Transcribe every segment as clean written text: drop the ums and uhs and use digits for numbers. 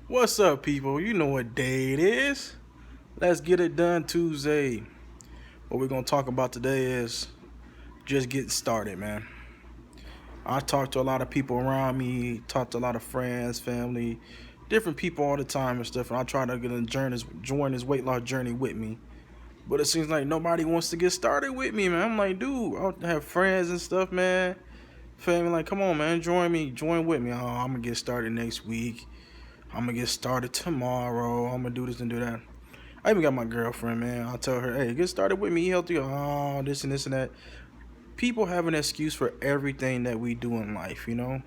What's up, people? You know what day it is. Let's get it done Tuesday. What we're going to talk about today is just getting started, man. I talk to a lot of people around me, talk to a lot of friends, family, different people all the time and stuff. And I try to get a join this weight loss journey with me. But it seems like nobody wants to get started with me, man. I'm like, dude, I have friends and stuff, man. Family, like, come on, man, join me, join with me. Oh, I'm going to get started next week. I'm going to get started tomorrow. I'm going to do this and do that. I even got my girlfriend, man. I'll tell her, hey, get started with me, eat healthy. Oh, this and this and that. People have an excuse for everything that we do in life, you know?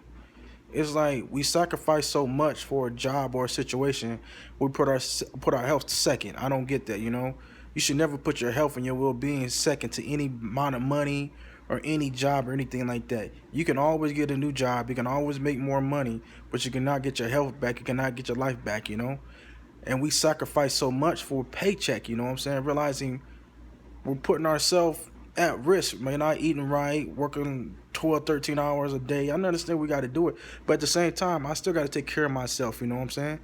It's like we sacrifice so much for a job or a situation. We put our health second. I don't get that, you know? You should never put your health and your well-being second to any amount of money or any job or anything like that. You can always get a new job. You can always make more money, but you cannot get your health back. You cannot get your life back, you know? And we sacrifice so much for a paycheck, you know what I'm saying? Realizing we're putting ourselves at risk, man, not eating right, working 12, 13 hours a day. I understand we got to do it, but at the same time, I still got to take care of myself, you know what I'm saying?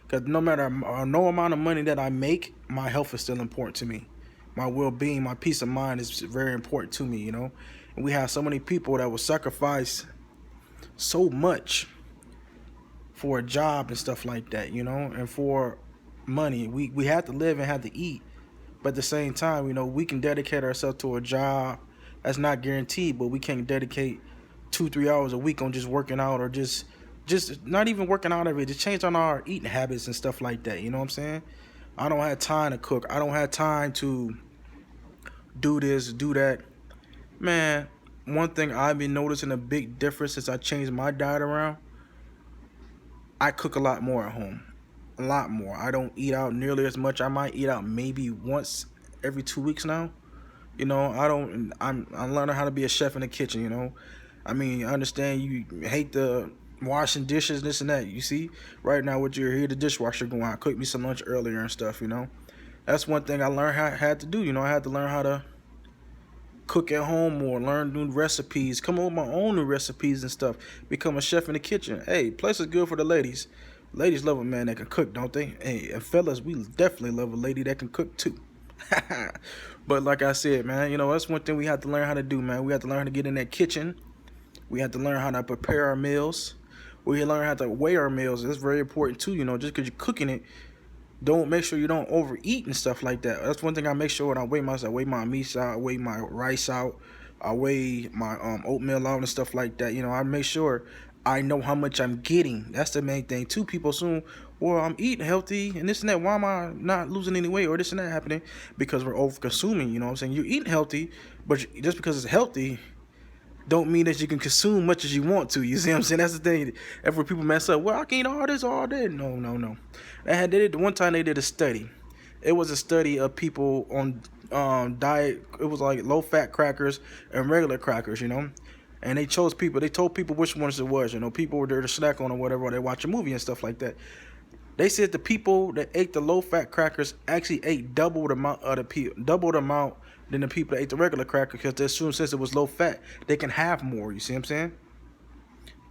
Because no matter no amount of money that I make, my health is still important to me. My well-being, my peace of mind is very important to me, you know? And we have so many people that will sacrifice so much for a job and stuff like that, you know, and for money. We have to live and have to eat. But at the same time, you know, we can dedicate ourselves to a job that's not guaranteed, but we can't dedicate 2, 3 hours a week on just working out or just not even working out every day. Just change on our eating habits and stuff like that. You know what I'm saying? I don't have time to cook. I don't have time to do this, do that. Man, one thing I've been noticing a big difference since I changed my diet around, I cook a lot more at home. A lot more. I don't eat out nearly as much. I might eat out maybe once every 2 weeks now. You know, I don't. I'm learning how to be a chef in the kitchen. You know, I mean, I understand you hate the washing dishes, this and that. You see, right now, what you're here, the dishwasher going. I cooked me some lunch earlier and stuff. You know, that's one thing I learned how I had to do. You know, I had to learn how to cook at home more, learn new recipes, come up with my own new recipes and stuff. Become a chef in the kitchen. Hey, place is good for the ladies. Ladies love a man that can cook, don't they? Hey, and fellas, we definitely love a lady that can cook too. But like I said, man, you know, that's one thing we have to learn how to do, man. We have to learn how to get in that kitchen. We have to learn how to prepare our meals. We learn how to weigh our meals. That's very important too, you know, just because you're cooking it, don't make sure you don't overeat and stuff like that. That's one thing I make sure when I weigh myself. I weigh my meats out, I weigh my rice out, I weigh my oatmeal out and stuff like that. You know, I make sure I know how much I'm getting. That's the main thing. Two people assume, well, I'm eating healthy and this and that. Why am I not losing any weight or this and that happening? Because we're over consuming. You know what I'm saying? You're eating healthy, but just because it's healthy don't mean that you can consume much as you want to. You see what I'm saying? That's the thing. That's where people mess up. Well, I can eat all this all day. No, no, no. They did one time they did a study. It was a study of people on diet. It was like low fat crackers and regular crackers, you know. And they chose people. They told people which ones it was. You know, people were there to snack on or whatever, or they watch a movie and stuff like that. They said the people that ate the low fat crackers actually ate double the amount of the people, double the amount than the people that ate the regular cracker because they assumed since it was low fat, they can have more. You see what I'm saying?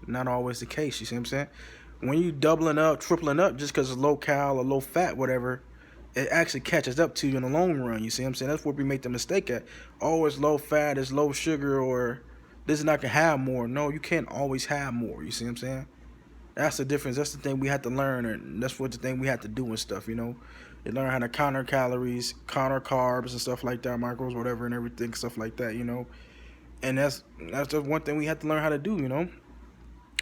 Not always the case. You see what I'm saying? When you doubling up, tripling up just because it's low cal or low fat, whatever, it actually catches up to you in the long run. You see what I'm saying? That's where we make the mistake at. Oh, it's low fat, it's low sugar, or this and I can have more. No, you can't always have more. You see what I'm saying? That's the difference. That's the thing we have to learn, and that's what the thing we have to do and stuff. You know, you learn how to counter calories, counter carbs and stuff like that, macros, whatever, and everything, stuff like that. You know, and that's just one thing we have to learn how to do. You know,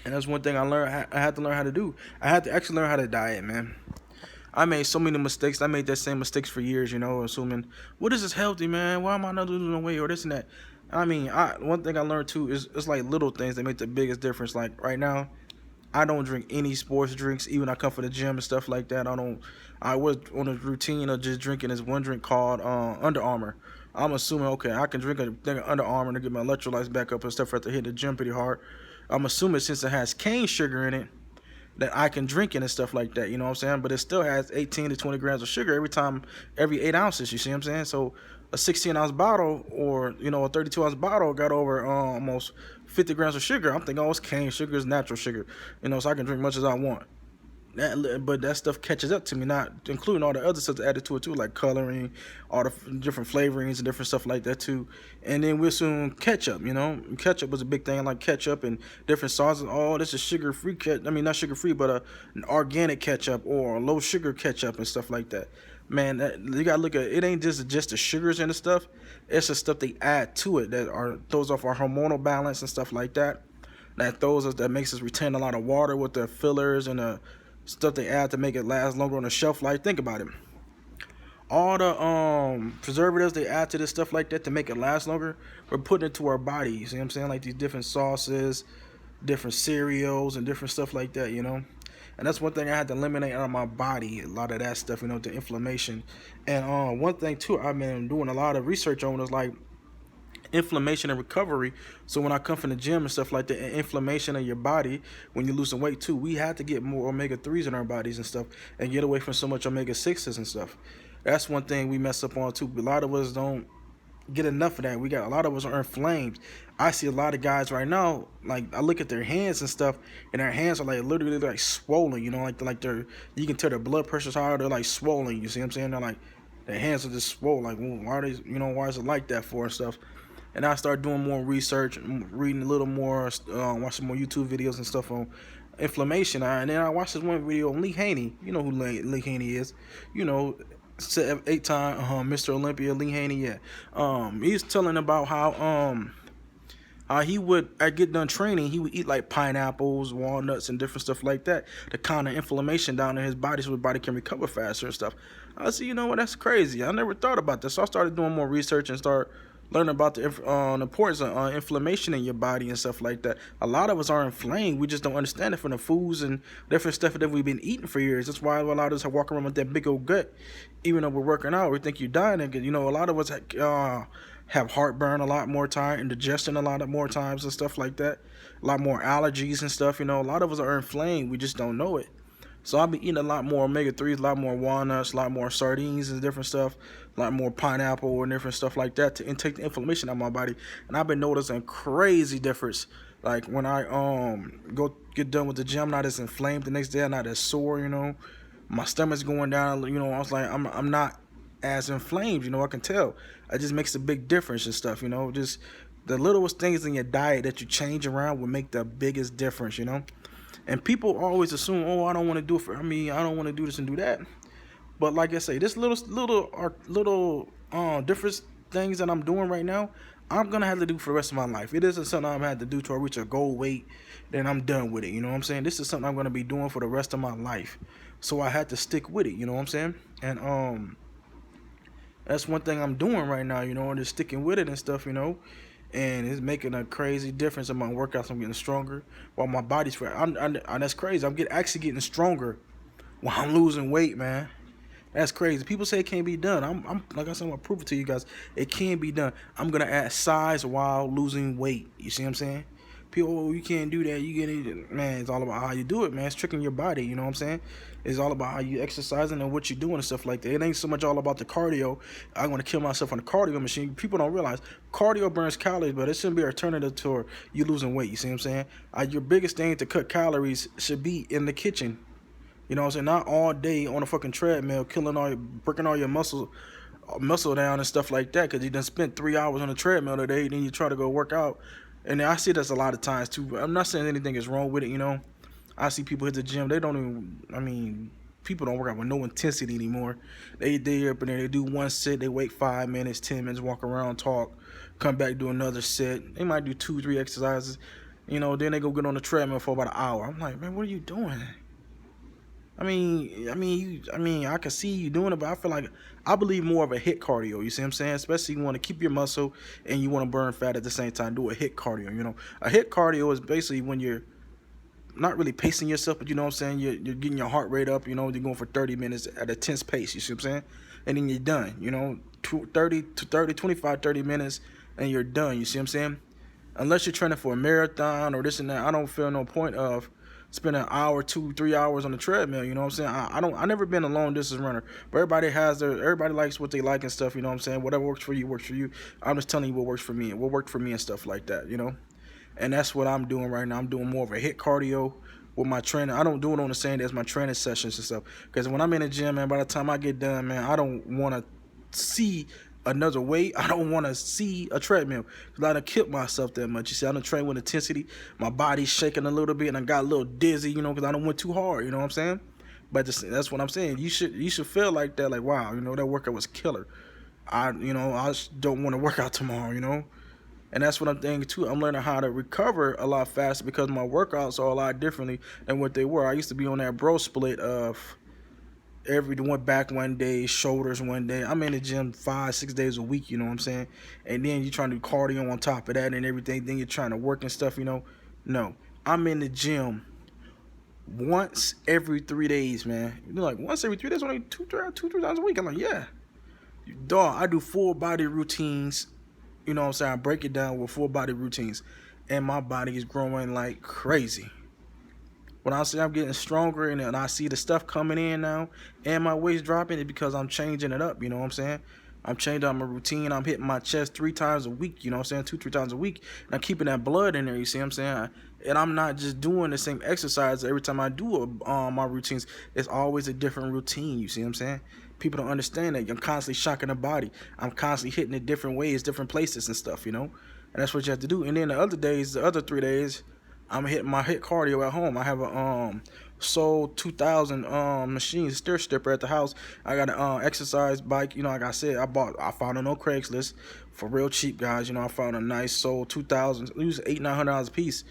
and that's one thing I learned. I had to learn how to do. I had to actually learn how to diet, man. I made so many mistakes. I made that same mistakes for years. You know, assuming what is this healthy, man? Why am I not losing weight or this and that? I mean, one thing I learned too is it's like little things that make the biggest difference. Like right now, I don't drink any sports drinks, even I come from the gym and stuff like that. I don't. I was on a routine of just drinking this one drink called Under Armour. I'm assuming okay, I can drink a thing of Under Armour to get my electrolytes back up and stuff after hitting the gym pretty hard. I'm assuming since it has cane sugar in it, that I can drink it and stuff like that. You know what I'm saying? But it still has 18 to 20 grams of sugar every 8 ounces. You see what I'm saying? So a 16-ounce bottle or a 32-ounce bottle got over almost 50 grams of sugar. I'm thinking, oh, it's cane sugar, it's natural sugar. So I can drink much as I want. but that stuff catches up to me, not including all the other stuff added to it too, like coloring, all the different flavorings and different stuff like that too. And then we'll soon ketchup. Ketchup was a big thing, like ketchup and different sauces. Oh, this is sugar free ketchup. I mean, not sugar free, but an organic ketchup or low sugar ketchup and stuff like that. Man, you gotta look at it. Ain't just the sugars and the stuff. It's the stuff they add to it that throws off our hormonal balance and stuff like that. That makes us retain a lot of water with the fillers and the stuff they add to make it last longer on the shelf life. Think about it. All the preservatives they add to this stuff like that to make it last longer, we're putting it to our body. You see what I'm saying? Like these different sauces, different cereals, and different stuff like that. And that's one thing I had to eliminate out of my body, a lot of that stuff, the inflammation. And one thing too, I've been doing a lot of research on is like inflammation and recovery. So when I come from the gym and stuff like that, and inflammation in your body when you're losing weight too, we have to get more omega-3s in our bodies and stuff, and get away from so much omega-6s and stuff. That's one thing we mess up on too. A lot of us don't get enough of that. A lot of us are inflamed. I see a lot of guys right now, like I look at their hands and stuff, and their hands are like literally like swollen, like they're, you can tell their blood pressure's higher, they're like swollen, you see what I'm saying? They're like, their hands are just swollen, like, well, why are they, why is it like that for and stuff? And I started doing more research, reading a little more, watching more YouTube videos and stuff on inflammation. And then I watched this one video on Lee Haney. You know who Lee Haney is. 8-time Mr. Olympia, Lee Haney, yeah. He's telling about how he would, at get done training, he would eat like pineapples, walnuts, and different stuff like that to counter inflammation down in his body so his body can recover faster and stuff. I said, that's crazy. I never thought about this. So I started doing more research and start learning about the importance of inflammation in your body and stuff like that. A lot of us are inflamed. We just don't understand it from the foods and different stuff that we've been eating for years. That's why a lot of us are walking around with that big old gut. Even though we're working out, we think you're dying. And, a lot of us have heartburn a lot more time, indigestion a lot more times and stuff like that. A lot more allergies and stuff. A lot of us are inflamed. We just don't know it. So I'll be eating a lot more omega-3s, a lot more walnuts, a lot more sardines and different stuff, a lot more pineapple and different stuff like that to take the inflammation out of my body. And I've been noticing crazy difference. Like when I go get done with the gym, I'm not as inflamed the next day, I'm not as sore, My stomach's going down, I was like, I'm not as inflamed, I can tell. It just makes a big difference and stuff, just the littlest things in your diet that you change around will make the biggest difference, And people always assume, oh, I don't want to do it for me. I don't want to do this and do that. But like I say, this little different things that I'm doing right now, I'm gonna have to do for the rest of my life. It isn't something I'm gonna have to do till I reach a goal weight, then I'm done with it. You know what I'm saying? This is something I'm gonna be doing for the rest of my life. So I had to stick with it. You know what I'm saying? And that's one thing I'm doing right now. Just sticking with it and stuff. And it's making a crazy difference in my workouts. I'm getting stronger while my body's fat. That's crazy. I'm actually getting stronger while I'm losing weight, man. That's crazy. People say it can't be done. I'm like I said, I'm gonna prove it to you guys. It can be done. I'm gonna add size while losing weight. You see what I'm saying? People, oh, you can't do that. You get it, man. It's all about how you do it, man. It's tricking your body. You know what I'm saying? It's all about how you exercising and what you're doing and stuff like that. It ain't so much all about the cardio. I'm gonna kill myself on the cardio machine. People don't realize cardio burns calories, but it shouldn't be an alternative to you losing weight. You see what I'm saying? Your biggest thing to cut calories should be in the kitchen. You know what I'm saying? Not all day on a fucking treadmill, breaking all your muscle down and stuff like that, because you done spent 3 hours on a treadmill today, then you try to go work out. And I see this a lot of times too. I'm not saying anything is wrong with it, I see people hit the gym, they don't even, people don't work out with no intensity anymore. They up in there, they do one set, they wait 5 minutes, 10 minutes, walk around, talk, come back, do another set. They might do 2-3 exercises, then they go get on the treadmill for about an hour. I'm like, man, what are you doing? I can see you doing it, but I believe more of a HIIT cardio. You see what I'm saying? Especially you want to keep your muscle and you want to burn fat at the same time. Do a HIIT cardio. A HIIT cardio is basically when you're not really pacing yourself, but you know what I'm saying? You're getting your heart rate up. You're going for 30 minutes at a tense pace. You see what I'm saying? And then you're done. 25-30 minutes, and you're done. You see what I'm saying? Unless you're training for a marathon or this and that, I don't feel no point of spend an hour, 2-3 hours on the treadmill. You know what I'm saying? I never been a long distance runner, but everybody likes what they like and stuff. You know what I'm saying? Whatever works for you works for you. I'm just telling you what works for me and what worked for me and stuff like that. And that's what I'm doing right now. I'm doing more of a HIIT cardio with my training. I don't do it on the same day as my training sessions and stuff. Because when I'm in the gym, man, by the time I get done, man, I don't want to see another weight. I don't want to see a treadmill because I done killed myself that much. You see, I done trained with intensity. My body's shaking a little bit and I got a little dizzy, you know, because I done went too hard. You know what I'm saying? But that's what I'm saying. You should feel like that, like, wow, you know, that workout was killer. I just don't want to work out tomorrow, you know. And that's what I'm thinking too. I'm learning how to recover a lot faster because my workouts are a lot differently than what they were. I used to be on that bro split of one back one day, shoulders one day. I'm in the gym 5-6 days a week, you know what I'm saying? And then you're trying to do cardio on top of that and everything. Then you're trying to work and stuff, you know. No, I'm in the gym once every 3 days, man. You're like, once every 3 days, only two, three times a week. I'm like, yeah. Dog, I do full body routines. You know what I'm saying? I break it down with full body routines. And my body is growing like crazy. When I say I'm getting stronger and I see the stuff coming in now and my weight's dropping, it's because I'm changing it up, you know what I'm saying? I'm changing up my routine. I'm hitting my chest 3 times a week, you know what I'm saying? 2-3 times a week. And I'm keeping that blood in there, you see what I'm saying? And I'm not just doing the same exercise every time I do my routines. It's always a different routine, you see what I'm saying? People don't understand that. I'm constantly shocking the body. I'm constantly hitting it different ways, different places and stuff, you know? And that's what you have to do. And then the other 3 days, I'm hitting my HIIT cardio at home. I have a Soul 2000 machine, stair stepper at the house. I got an exercise bike. You know, like I said, I found it on Craigslist for real cheap, guys. You know, I found a nice Soul 2000. It was $800-900 a piece.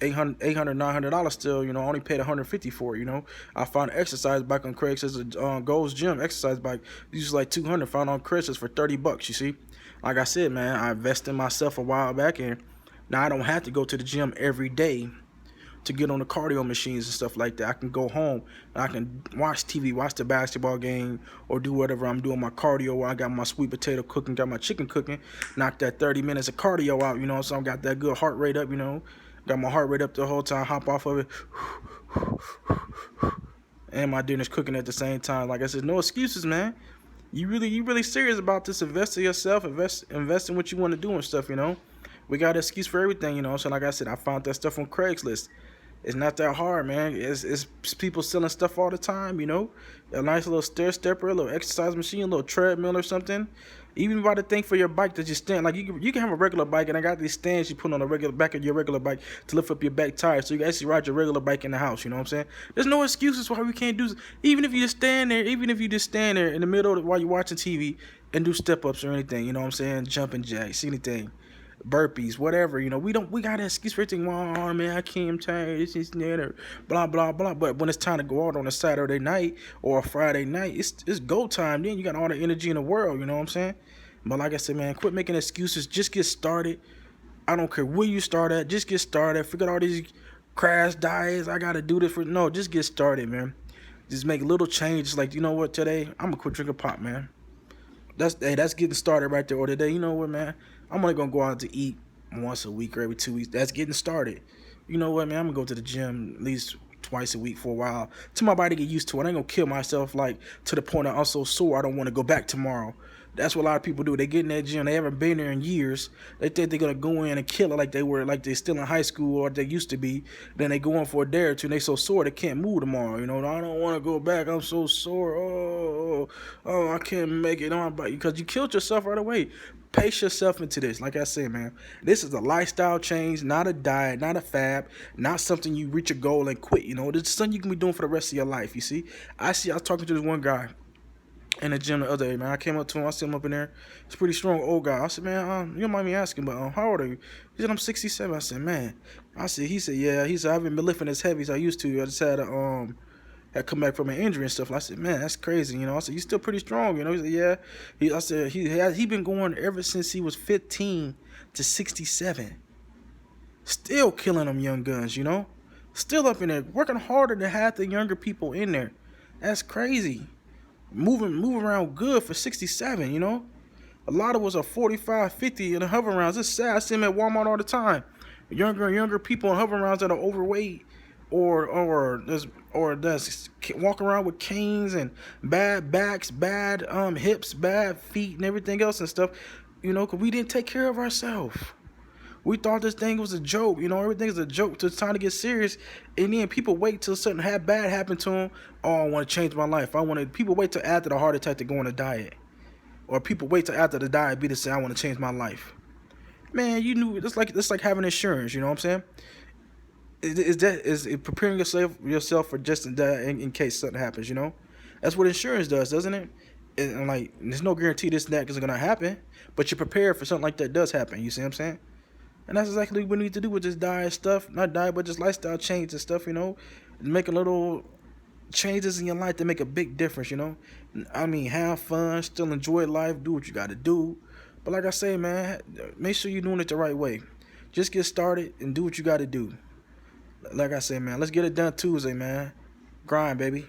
$900 still, you know. I only paid $150 for it, you know. I found an exercise bike on Craigslist, a Gold's Gym exercise bike. It was like $200. Found on Craigslist for $30. You see, like I said, man, I invested in myself a while back, and now I don't have to go to the gym every day to get on the cardio machines and stuff like that. I can go home and I can watch TV, watch the basketball game, or do whatever I'm doing my cardio while I got my sweet potato cooking, got my chicken cooking, knock that 30 minutes of cardio out, you know, so I got that good heart rate up, you know. Got my heart rate up the whole time, hop off of it. And my dinner's cooking at the same time. Like I said, no excuses, man. You really serious about this? Invest in yourself, invest in what you want to do and stuff, you know. We got an excuse for everything, you know. So like I said, I found that stuff on Craigslist. It's not that hard, man. It's people selling stuff all the time, you know. A nice little stair stepper, a little exercise machine, a little treadmill or something. Even about the thing for your bike that you stand, like you can have a regular bike, and I got these stands you put on the regular back of your regular bike to lift up your back tire, so you can actually ride your regular bike in the house. You know what I'm saying? There's no excuses why we can't do. Even if you just stand there, in the middle while you're watching TV and do step ups or anything. You know what I'm saying? Jumping jacks, anything. Burpees, whatever, you know, we got an excuse for everything. Oh man, I can't, I'm tired, this is that, or blah blah blah. But when it's time to go out on a Saturday night or a Friday night, it's go time. Then you got all the energy in the world, you know what I'm saying? But like I said, man, quit making excuses. Just get started. I don't care where you start at. Just get started. Forget all these crash diets. I gotta do this no. Just get started, man. Just make little changes. Like, you know what? Today I'm gonna quit drinking pop, man. That's getting started right there. Or today, you know what, man? I'm only gonna go out to eat once a week or every 2 weeks. That's getting started. You know what, man? I'm gonna go to the gym at least twice a week for a while till my body get used to it. I ain't gonna kill myself like to the point that I'm so sore I don't want to go back tomorrow. That's what a lot of people do. They get in that gym. They haven't been there in years. They think they're gonna go in and kill it like they're still in high school or they used to be. Then they go in for a day or two and they so sore they can't move tomorrow. You know, I don't want to go back. I'm so sore. Oh, I can't make it on because you killed yourself right away. Pace yourself into this. Like I said, man, this is a lifestyle change, not a diet, not a fad, not something you reach a goal and quit. You know, this is something you can be doing for the rest of your life. You see, I was talking to this one guy in the gym the other day, man. I came up to him. I see him up in there. He's a pretty strong old guy. I said, man, you don't mind me asking, but how old are you? He said, I'm 67. I said, man. He said, yeah. He said, I haven't been lifting as heavy as I used to. I just had had come back from an injury and stuff. I said, man, that's crazy. You know, I said, you're still pretty strong. You know, he said, yeah. I said, he been going ever since he was 15 to 67. Still killing them young guns, you know. Still up in there, working harder than half the younger people in there. That's crazy. Moving around good for 67, you know. A lot of us are 45, 50 in the hover rounds. It's sad. I see them at Walmart all the time. Younger people in hover rounds that are overweight or that's walk around with canes and bad backs, bad hips, bad feet and everything else and stuff, you know, because we didn't take care of ourselves. We thought this thing was a joke, you know, everything's a joke till it's time to get serious. And then people wait till something bad happened to them. Oh, I want to change my life. People wait till after the heart attack to go on a diet. Or people wait till after the diabetes to say, I want to change my life. Man, you knew, it's like having insurance, you know what I'm saying? Is it preparing yourself for just in case something happens, you know? That's what insurance does, doesn't it? And like, there's no guarantee this and that is gonna happen, but you're prepared for something like that does happen. You see what I'm saying? And that's exactly what we need to do with this diet stuff. Not diet, but just lifestyle change and stuff, you know? Make a little changes in your life that make a big difference, you know? I mean, have fun, still enjoy life, do what you gotta do. But like I say, man, make sure you're doing it the right way. Just get started and do what you gotta do. Like I say, man, let's get it done Tuesday, man. Grind, baby.